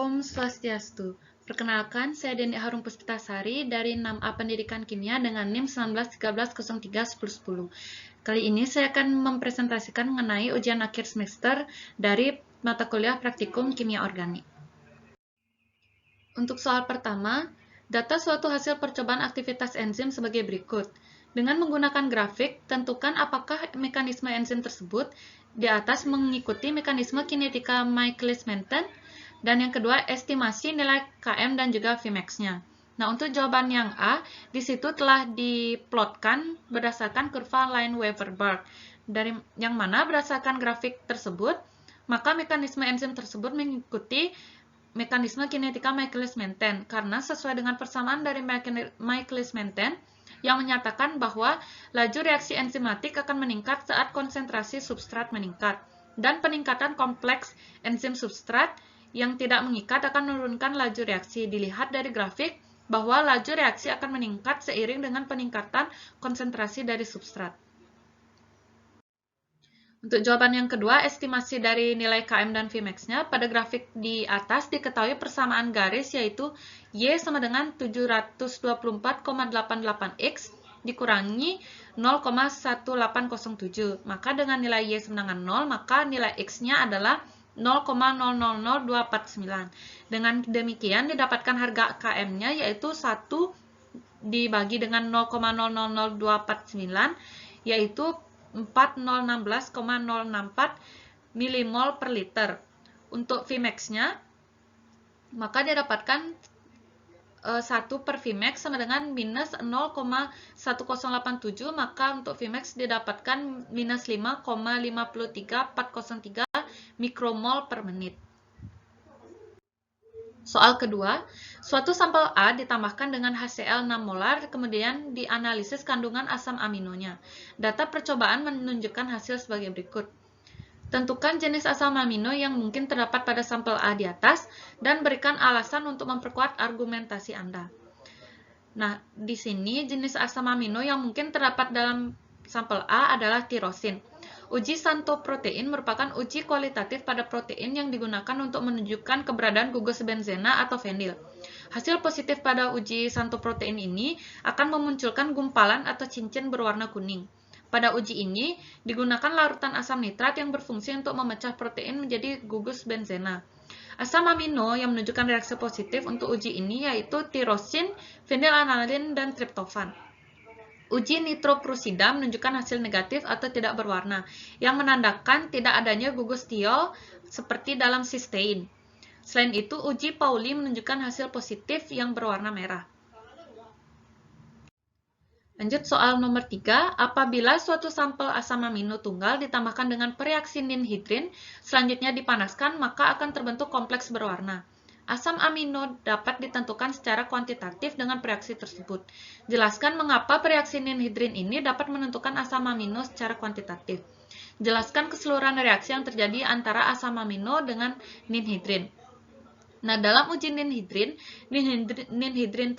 Om Swastiastu. Perkenalkan, saya Deni Harum Puspitasari dari 6A Pendidikan Kimia dengan NIM 1913031010. Kali ini saya akan mempresentasikan mengenai ujian akhir semester dari mata kuliah Praktikum Kimia Organik. Untuk soal pertama, data suatu hasil percobaan aktivitas enzim sebagai berikut. Dengan menggunakan grafik, tentukan apakah mekanisme enzim tersebut di atas mengikuti mekanisme kinetika Michaelis-Menten, dan yang kedua, estimasi nilai Km dan juga Vmax-nya. Nah, untuk jawaban yang A, di situ telah diplotkan berdasarkan kurva Lineweaver-Burk. Dari yang mana berdasarkan grafik tersebut, maka mekanisme enzim tersebut mengikuti mekanisme kinetika Michaelis-Menten, karena sesuai dengan persamaan dari Michaelis-Menten yang menyatakan bahwa laju reaksi enzimatik akan meningkat saat konsentrasi substrat meningkat, dan peningkatan kompleks enzim substrat yang tidak mengikat akan menurunkan laju reaksi. Dilihat dari grafik bahwa laju reaksi akan meningkat seiring dengan peningkatan konsentrasi dari substrat. Untuk jawaban yang kedua, estimasi dari nilai Km dan Vmax-nya, pada grafik di atas diketahui persamaan garis yaitu Y sama dengan 724,88X dikurangi 0,1807. Maka dengan nilai Y sama dengan 0, maka nilai X-nya adalah 0,000249. Dengan demikian didapatkan harga Km-nya yaitu 1 dibagi dengan 0,000249 yaitu 4016,064 milimol per liter. Untuk Vmax-nya, maka didapatkan 1 per Vmax sama dengan minus 0,1087, maka untuk Vmax didapatkan minus 5,53403 mikromol per menit. Soal kedua, suatu sampel A ditambahkan dengan HCl 6 molar, kemudian dianalisis kandungan asam aminonya. Data percobaan menunjukkan hasil sebagai berikut. Tentukan jenis asam amino yang mungkin terdapat pada sampel A di atas, dan berikan alasan untuk memperkuat argumentasi Anda. Nah, di sini jenis asam amino yang mungkin terdapat dalam sampel A adalah tirosin. Uji santoprotein merupakan uji kualitatif pada protein yang digunakan untuk menunjukkan keberadaan gugus benzena atau fenil. Hasil positif pada uji santoprotein ini akan memunculkan gumpalan atau cincin berwarna kuning. Pada uji ini digunakan larutan asam nitrat yang berfungsi untuk memecah protein menjadi gugus benzena. Asam amino yang menunjukkan reaksi positif untuk uji ini yaitu tirosin, fenilalanine, dan triptofan. Uji nitroprussida menunjukkan hasil negatif atau tidak berwarna, yang menandakan tidak adanya gugus tiol seperti dalam sistein. Selain itu, uji Pauli menunjukkan hasil positif yang berwarna merah. Lanjut soal nomor 3, apabila suatu sampel asam amino tunggal ditambahkan dengan pereaksi ninhidrin, selanjutnya dipanaskan, maka akan terbentuk kompleks berwarna. Asam amino dapat ditentukan secara kuantitatif dengan reaksi tersebut. Jelaskan mengapa reaksi ninhidrin ini dapat menentukan asam amino secara kuantitatif. Jelaskan keseluruhan reaksi yang terjadi antara asam amino dengan ninhidrin. Nah, dalam uji ninhidrin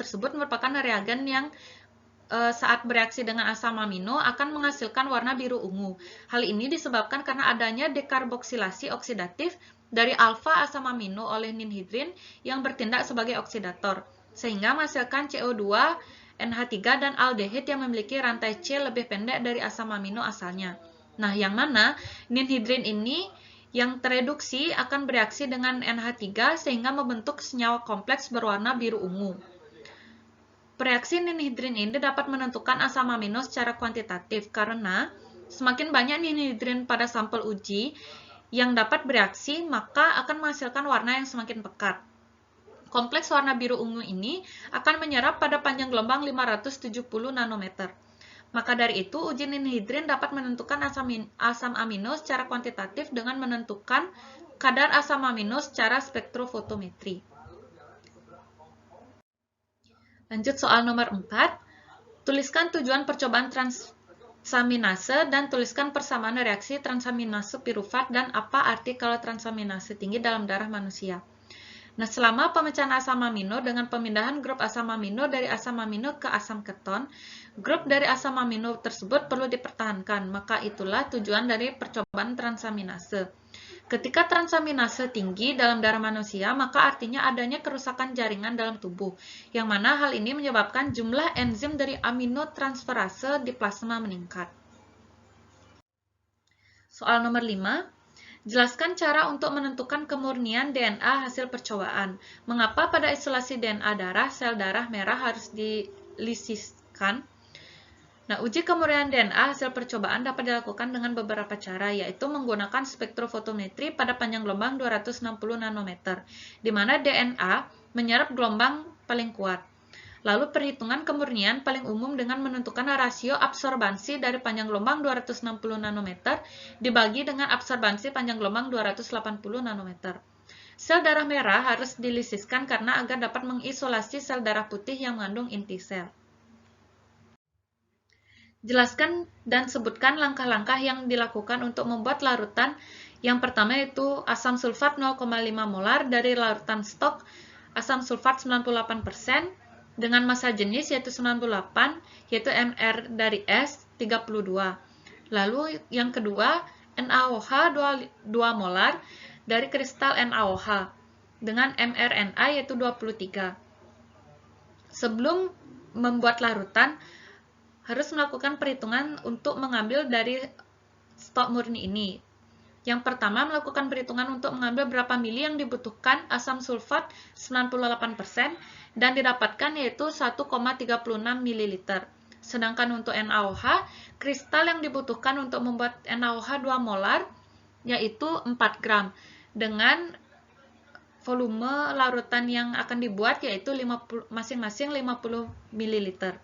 tersebut merupakan reagen yang saat bereaksi dengan asam amino akan menghasilkan warna biru ungu. Hal ini disebabkan karena adanya dekarboksilasi oksidatif dari alfa asam amino oleh ninhidrin yang bertindak sebagai oksidator, sehingga menghasilkan CO2, NH3, dan aldehid yang memiliki rantai C lebih pendek dari asam amino asalnya. Nah, yang mana ninhidrin ini yang tereduksi akan bereaksi dengan NH3 sehingga membentuk senyawa kompleks berwarna biru ungu. Reaksi ninhidrin ini dapat menentukan asam amino secara kuantitatif karena semakin banyak ninhidrin pada sampel uji yang dapat bereaksi, maka akan menghasilkan warna yang semakin pekat. Kompleks warna biru ungu ini akan menyerap pada panjang gelombang 570 nanometer. Maka dari itu, uji ninhidrin dapat menentukan asam amino secara kuantitatif dengan menentukan kadar asam amino secara spektrofotometri. Lanjut soal nomor 4. Tuliskan tujuan percobaan transaminase dan tuliskan persamaan reaksi transaminase pirufat dan apa arti kalau transaminase tinggi dalam darah manusia. Nah, selama pemecahan asam amino dengan pemindahan grup asam amino dari asam amino ke asam keton, grup dari asam amino tersebut perlu dipertahankan. Maka itulah tujuan dari percobaan transaminase. Ketika transaminase tinggi dalam darah manusia, maka artinya adanya kerusakan jaringan dalam tubuh, yang mana hal ini menyebabkan jumlah enzim dari aminotransferase di plasma meningkat. Soal nomor 5. Jelaskan cara untuk menentukan kemurnian DNA hasil percobaan. Mengapa pada isolasi DNA darah, sel darah merah harus dilisiskan? Nah, uji kemurnian DNA hasil percobaan dapat dilakukan dengan beberapa cara, yaitu menggunakan spektrofotometri pada panjang gelombang 260 nanometer, di mana DNA menyerap gelombang paling kuat. Lalu perhitungan kemurnian paling umum dengan menentukan rasio absorbansi dari panjang gelombang 260 nanometer dibagi dengan absorbansi panjang gelombang 280 nanometer. Sel darah merah harus dilisiskan karena agar dapat mengisolasi sel darah putih yang mengandung inti sel. Jelaskan dan sebutkan langkah-langkah yang dilakukan untuk membuat larutan. Yang pertama yaitu asam sulfat 0,5 molar dari larutan stok asam sulfat 98%, dengan massa jenis yaitu 98, yaitu Mr dari S 32. Lalu yang kedua, NaOH 2 molar dari kristal NaOH dengan mRNA yaitu 23. Sebelum membuat larutan, harus melakukan perhitungan untuk mengambil dari stok murni ini. Yang pertama, melakukan perhitungan untuk mengambil berapa mili yang dibutuhkan asam sulfat 98% dan didapatkan yaitu 1,36 ml. Sedangkan untuk NaOH, kristal yang dibutuhkan untuk membuat NaOH 2 molar yaitu 4 gram dengan volume larutan yang akan dibuat yaitu masing-masing 50 ml.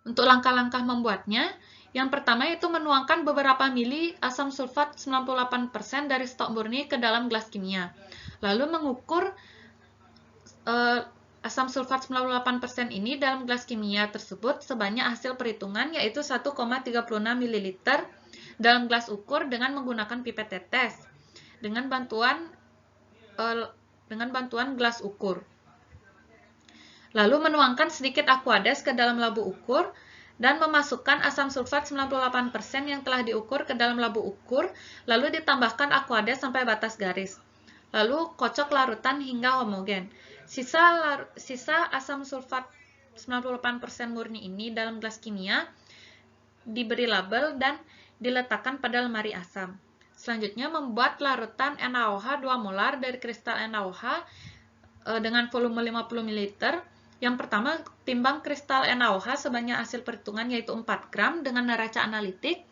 Untuk langkah-langkah membuatnya, yang pertama yaitu menuangkan beberapa mili asam sulfat 98% dari stok murni ke dalam gelas kimia. Lalu mengukur asam sulfat 98% ini dalam gelas kimia tersebut sebanyak hasil perhitungan yaitu 1,36 ml dalam gelas ukur dengan menggunakan pipet tetes dengan bantuan gelas ukur. Lalu menuangkan sedikit aquades ke dalam labu ukur dan memasukkan asam sulfat 98% yang telah diukur ke dalam labu ukur, lalu ditambahkan aquades sampai batas garis. Lalu kocok larutan hingga homogen. Sisa asam sulfat 98% murni ini dalam gelas kimia diberi label dan diletakkan pada lemari asam. Selanjutnya membuat larutan NaOH 2 molar dari kristal NaOH dengan volume 50 ml. Yang pertama, timbang kristal NaOH sebanyak hasil perhitungan yaitu 4 gram dengan neraca analitik.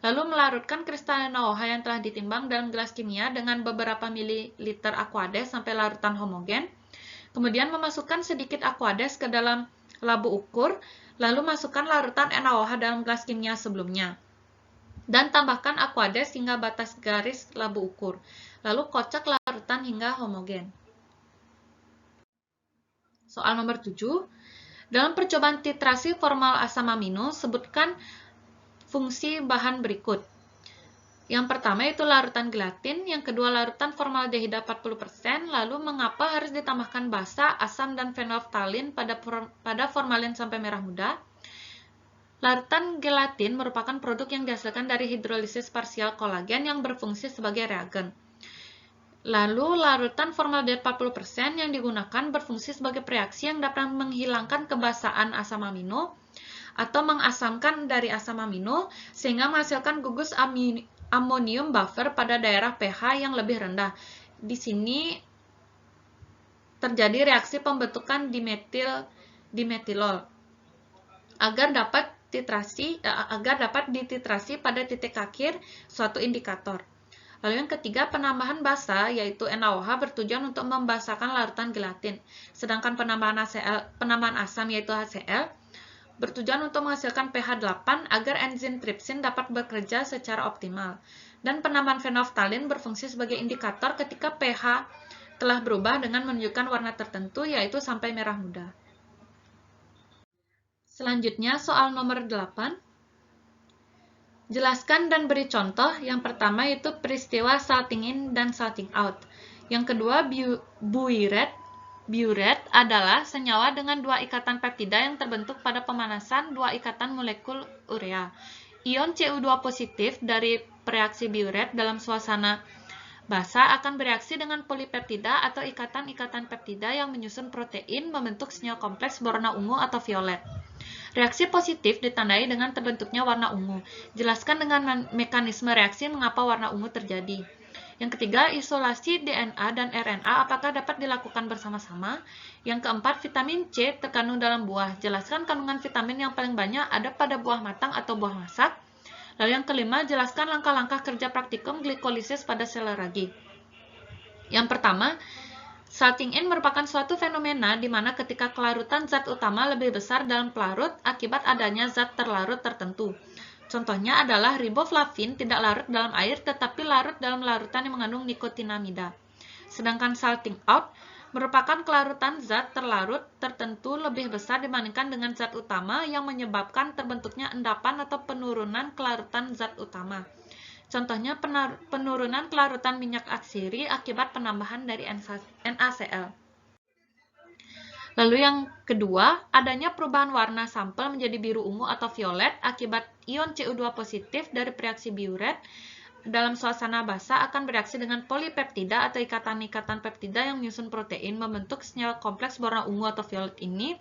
Lalu melarutkan kristal NaOH yang telah ditimbang dalam gelas kimia dengan beberapa mililiter aquades sampai larutan homogen. Kemudian memasukkan sedikit aquades ke dalam labu ukur, lalu masukkan larutan NaOH dalam gelas kimia sebelumnya. Dan tambahkan aquades hingga batas garis labu ukur. Lalu kocok larutan hingga homogen. Soal nomor 7. Dalam percobaan titrasi formal asam amino, sebutkan fungsi bahan berikut. Yang pertama itu larutan gelatin, yang kedua larutan formaldehida 40%, lalu mengapa harus ditambahkan basa, asam, dan fenolftalin pada formalin sampai merah muda. Larutan gelatin merupakan produk yang dihasilkan dari hidrolisis parsial kolagen yang berfungsi sebagai reagen. Lalu, larutan formaldehid 40% yang digunakan berfungsi sebagai preaksi yang dapat menghilangkan kebasaan asam amino atau mengasamkan dari asam amino sehingga menghasilkan gugus amonium buffer pada daerah pH yang lebih rendah. Di sini terjadi reaksi pembentukan dimetilol agar dapat dititrasi pada titik akhir suatu indikator. Lalu yang ketiga, penambahan basa, yaitu NaOH bertujuan untuk membasahkan larutan gelatin. Sedangkan penambahan asam, yaitu HCl, bertujuan untuk menghasilkan pH 8 agar enzim tripsin dapat bekerja secara optimal. Dan penambahan fenolftalin berfungsi sebagai indikator ketika pH telah berubah dengan menunjukkan warna tertentu, yaitu sampai merah muda. Selanjutnya, soal nomor 8. Jelaskan dan beri contoh. Yang pertama itu peristiwa salting in dan salting out. Yang kedua, biuret. Biuret adalah senyawa dengan dua ikatan peptida yang terbentuk pada pemanasan dua ikatan molekul urea. Ion Cu2 positif dari reaksi biuret dalam suasana basah akan bereaksi dengan polipeptida atau ikatan-ikatan peptida yang menyusun protein membentuk sinyal kompleks berwarna ungu atau violet. Reaksi positif ditandai dengan terbentuknya warna ungu. Jelaskan dengan mekanisme reaksi mengapa warna ungu terjadi. Yang ketiga, isolasi DNA dan RNA apakah dapat dilakukan bersama-sama? Yang keempat, vitamin C terkandung dalam buah. Jelaskan kandungan vitamin yang paling banyak ada pada buah matang atau buah masak. Lalu yang kelima, jelaskan langkah-langkah kerja praktikum glikolisis pada sel ragi. Yang pertama, salting in merupakan suatu fenomena di mana ketika kelarutan zat utama lebih besar dalam pelarut akibat adanya zat terlarut tertentu. Contohnya adalah riboflavin tidak larut dalam air tetapi larut dalam larutan yang mengandung nikotinamida. Sedangkan salting out merupakan kelarutan zat terlarut tertentu lebih besar dibandingkan dengan zat utama yang menyebabkan terbentuknya endapan atau penurunan kelarutan zat utama. Contohnya penurunan kelarutan minyak atsiri akibat penambahan dari NaCl. Lalu yang kedua, adanya perubahan warna sampel menjadi biru ungu atau violet akibat ion Cu2 positif dari reaksi biuret dalam suasana basah akan bereaksi dengan polipeptida atau ikatan-ikatan peptida yang menyusun protein membentuk sinyal kompleks berwarna ungu atau violet ini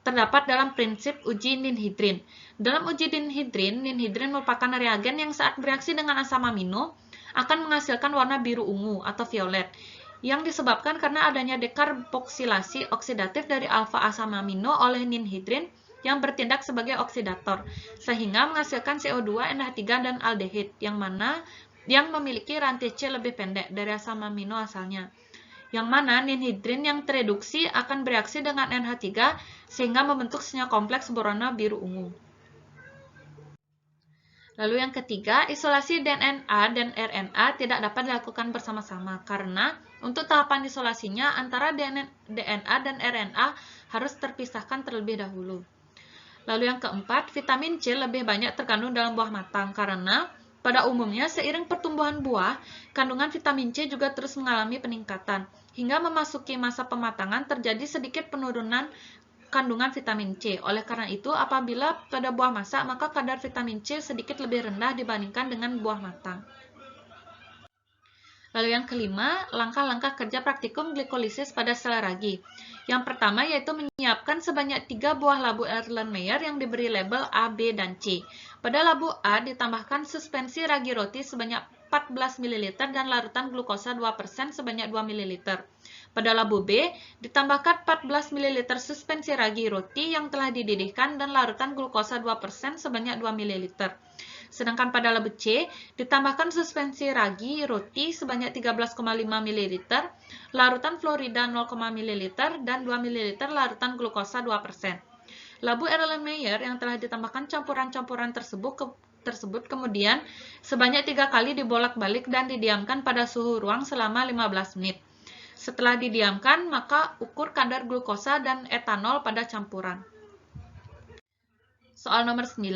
terdapat dalam prinsip uji ninhidrin. Dalam uji ninhidrin merupakan reagen yang saat bereaksi dengan asam amino akan menghasilkan warna biru ungu atau violet yang disebabkan karena adanya dekarboksilasi oksidatif dari alfa asam amino oleh ninhidrin yang bertindak sebagai oksidator, sehingga menghasilkan CO2, NH3, dan aldehid, yang memiliki rantai C lebih pendek dari asam amino asalnya. Yang mana ninhidrin yang tereduksi akan bereaksi dengan NH3 sehingga membentuk sinyal kompleks berwarna biru ungu. Lalu yang ketiga, isolasi DNA dan RNA tidak dapat dilakukan bersama-sama karena untuk tahapan isolasinya antara DNA dan RNA harus terpisahkan terlebih dahulu. Lalu yang keempat, vitamin C lebih banyak terkandung dalam buah matang karena pada umumnya seiring pertumbuhan buah, kandungan vitamin C juga terus mengalami peningkatan. Hingga memasuki masa pematangan terjadi sedikit penurunan kandungan vitamin C. Oleh karena itu, apabila pada buah masak, maka kadar vitamin C sedikit lebih rendah dibandingkan dengan buah matang. Lalu yang kelima, langkah-langkah kerja praktikum glikolisis pada sel ragi. Yang pertama yaitu menyiapkan sebanyak 3 buah labu Erlenmeyer yang diberi label A, B, dan C. Pada labu A ditambahkan suspensi ragi roti sebanyak 14 ml dan larutan glukosa 2% sebanyak 2 ml. Pada labu B ditambahkan 14 ml suspensi ragi roti yang telah dididihkan dan larutan glukosa 2% sebanyak 2 ml. Sedangkan pada labu C ditambahkan suspensi ragi roti sebanyak 13,5 ml, larutan fluorida 0,0 ml, dan 2 ml larutan glukosa 2%. Labu Erlenmeyer yang telah ditambahkan campuran-campuran tersebut kemudian sebanyak 3 kali dibolak-balik dan didiamkan pada suhu ruang selama 15 menit. Setelah didiamkan, maka ukur kadar glukosa dan etanol pada campuran. Soal nomor 9.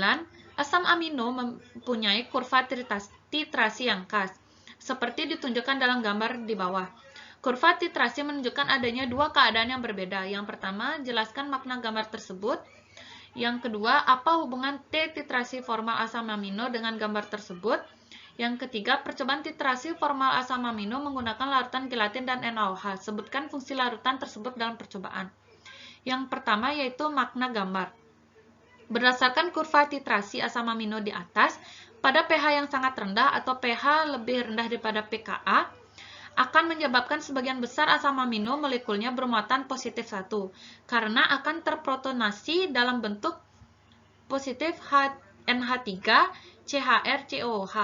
Asam amino mempunyai kurva titrasi yang khas, seperti ditunjukkan dalam gambar di bawah. Kurva titrasi menunjukkan adanya dua keadaan yang berbeda. Yang pertama, jelaskan makna gambar tersebut. Yang kedua, apa hubungan T titrasi formal asam amino dengan gambar tersebut. Yang ketiga, percobaan titrasi formal asam amino menggunakan larutan gelatin dan NaOH. Sebutkan fungsi larutan tersebut dalam percobaan. Yang pertama yaitu makna gambar. Berdasarkan kurva titrasi asam amino di atas, pada pH yang sangat rendah atau pH lebih rendah daripada pKa, akan menyebabkan sebagian besar asam amino molekulnya bermuatan positif 1, karena akan terprotonasi dalam bentuk positif NH3, CHR, COOH.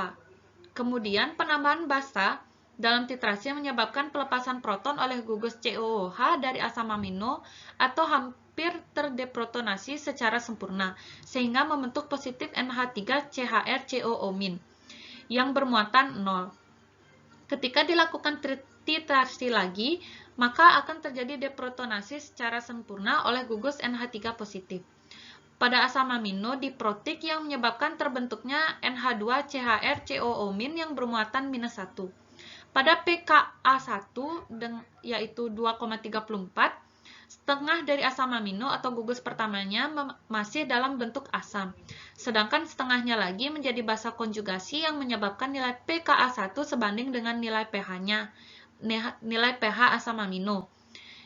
Kemudian penambahan basa dalam titrasi menyebabkan pelepasan proton oleh gugus COOH dari asam amino atau hampir terdeprotonasi secara sempurna, sehingga membentuk positif NH3 CHR COO- yang bermuatan 0. Ketika dilakukan titrasi lagi, maka akan terjadi deprotonasi secara sempurna oleh gugus NH3 positif. Pada asam amino diprotik yang menyebabkan terbentuknya NH2 CHR COO- yang bermuatan -1. Pada pKa1 yaitu 2,34, setengah dari asam amino atau gugus pertamanya masih dalam bentuk asam, sedangkan setengahnya lagi menjadi basa konjugasi yang menyebabkan nilai pKa1 sebanding dengan nilai pH-nya, nilai pH asam amino,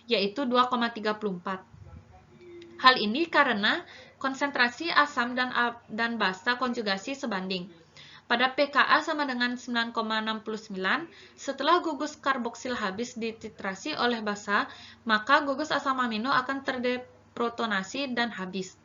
yaitu 2,34. Hal ini karena konsentrasi asam dan basa konjugasi sebanding. Pada pKa sama dengan 9,69, setelah gugus karboksil habis dititrasi oleh basa, maka gugus asam amino akan terdeprotonasi dan habis.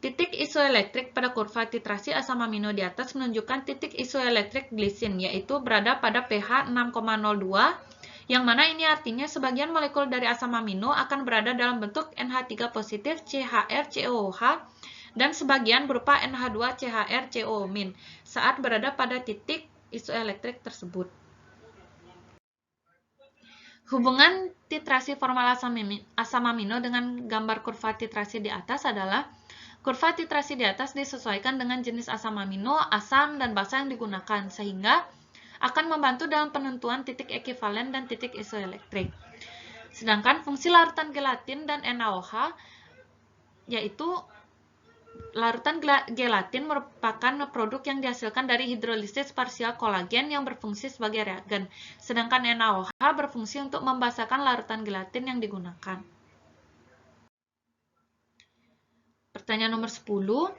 Titik isoelektrik pada kurva titrasi asam amino di atas menunjukkan titik isoelektrik glisin, yaitu berada pada pH 6,02, yang mana ini artinya sebagian molekul dari asam amino akan berada dalam bentuk NH3 positif CHR-COOH, dan sebagian berupa NH2CHR-COO- saat berada pada titik isoelektrik tersebut. Hubungan titrasi formal asam amino dengan gambar kurva titrasi di atas adalah kurva titrasi di atas disesuaikan dengan jenis asam amino, asam, dan basa yang digunakan, sehingga akan membantu dalam penentuan titik ekivalen dan titik isoelektrik. Sedangkan fungsi larutan gelatin dan NaOH, yaitu larutan gelatin merupakan produk yang dihasilkan dari hidrolisis parsial kolagen yang berfungsi sebagai reagen, sedangkan NaOH berfungsi untuk membasahkan larutan gelatin yang digunakan. Pertanyaan nomor 10.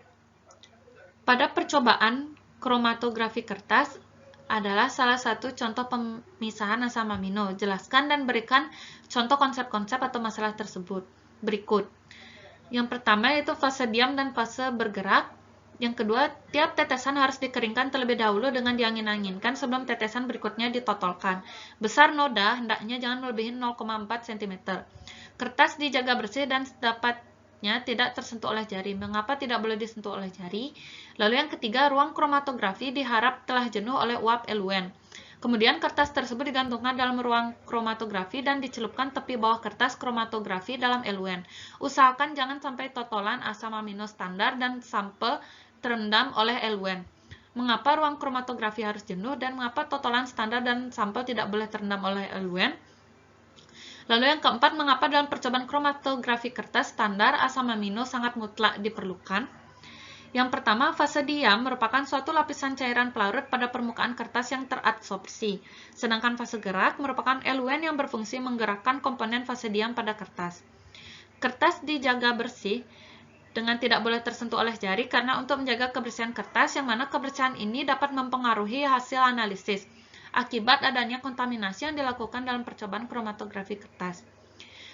Pada percobaan kromatografi kertas adalah salah satu contoh pemisahan asam amino. Jelaskan dan berikan contoh konsep-konsep atau masalah tersebut berikut. Yang pertama yaitu fase diam dan fase bergerak. Yang kedua, tiap tetesan harus dikeringkan terlebih dahulu dengan diangin-anginkan sebelum tetesan berikutnya ditotolkan. Besar noda hendaknya jangan melebihi 0,4 cm. Kertas dijaga bersih dan sedapatnya tidak tersentuh oleh jari. Mengapa tidak boleh disentuh oleh jari? Lalu yang ketiga, ruang kromatografi diharap telah jenuh oleh uap eluen. Kemudian kertas tersebut digantungkan dalam ruang kromatografi dan dicelupkan tepi bawah kertas kromatografi dalam eluen. Usahakan jangan sampai totolan asam amino standar dan sampel terendam oleh eluen. Mengapa ruang kromatografi harus jenuh dan mengapa totolan standar dan sampel tidak boleh terendam oleh eluen? Lalu yang keempat, mengapa dalam percobaan kromatografi kertas standar asam amino sangat mutlak diperlukan? Yang pertama, fase diam merupakan suatu lapisan cairan pelarut pada permukaan kertas yang teradsorpsi. Sedangkan fase gerak merupakan eluen yang berfungsi menggerakkan komponen fase diam pada kertas. Kertas dijaga bersih dengan tidak boleh tersentuh oleh jari karena untuk menjaga kebersihan kertas, yang mana kebersihan ini dapat mempengaruhi hasil analisis akibat adanya kontaminasi yang dilakukan dalam percobaan kromatografi kertas.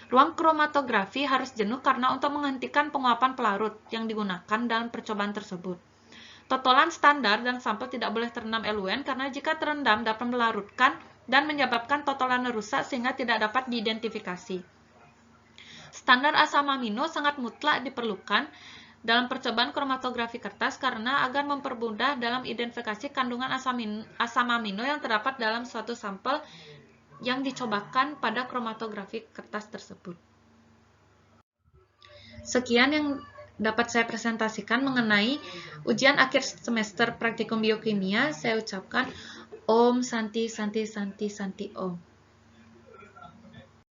Ruang kromatografi harus jenuh karena untuk menghentikan penguapan pelarut yang digunakan dalam percobaan tersebut. Totolan standar dan sampel tidak boleh terendam eluen karena jika terendam dapat melarutkan dan menyebabkan totolan rusak sehingga tidak dapat diidentifikasi. Standar asam amino sangat mutlak diperlukan dalam percobaan kromatografi kertas karena agar mempermudah dalam identifikasi kandungan asam amino yang terdapat dalam suatu sampel yang dicobakan pada kromatografi kertas tersebut. Sekian yang dapat saya presentasikan mengenai ujian akhir semester praktikum biokimia. Saya ucapkan Om Santi Santi Santi Santi Om.